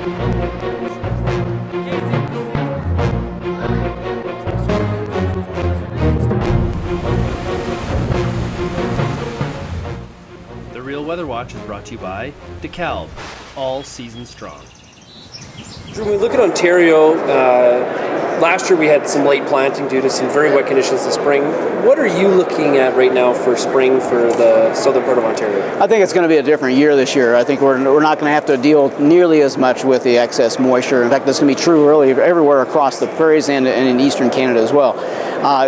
The Real Weather Watch is brought to you by DeKalb, all season strong. Drew, when we look at Ontario, last year we had some late planting due to some very wet conditions this spring. What are you looking at right now for spring for the southern part of Ontario? I think it's going to be a different year this year. I think we're not going to have to deal nearly as much with the excess moisture. In fact, that's going to be true really everywhere across the prairies and in eastern Canada as well.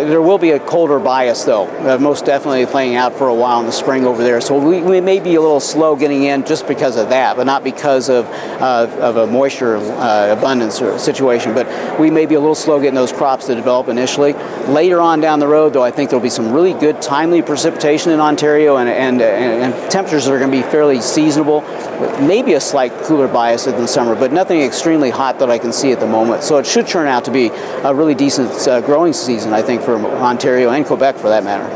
There will be a colder bias, though, most definitely playing out for a while in the spring over there. So we may be a little slow getting in just because of that, but not because of a moisture abundance or situation. But we may be a little slow getting those crops to develop initially. Later on down the road, though, I think there'll be some really good timely precipitation in Ontario, and temperatures are going to be fairly seasonable. Maybe a slight cooler bias in the summer, but nothing extremely hot that I can see at the moment. So it should turn out to be a really decent growing season, I think, for Ontario and Quebec for that matter.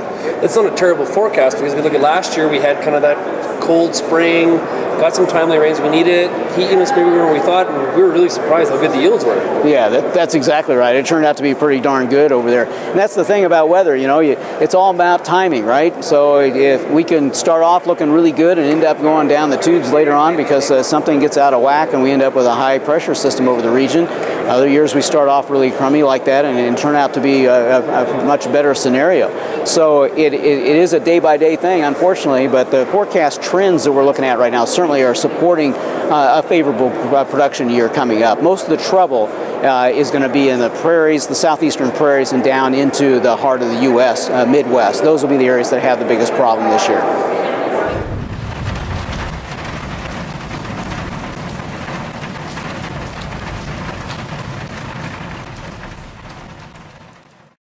It's not a terrible forecast because we look at last year, we had kind of that cold spring, got some timely rains. We needed it. Heat units maybe were what we thought, and we were really surprised how good the yields were. Yeah, that's exactly right. It turned out to be pretty darn good over there. And that's the thing about weather, it's all about timing, right? So if we can start off looking really good and end up going down the tubes later on because something gets out of whack and we end up with a high pressure system over the region. Other years we start off really crummy like that and turn out to be a much better scenario. So it is a day-by-day thing, unfortunately, but the forecast trends that we're looking at right now certainly are supporting a favorable production year coming up. Most of the trouble is going to be in the prairies, the southeastern prairies, and down into the heart of the U.S., Midwest. Those will be the areas that have the biggest problem this year.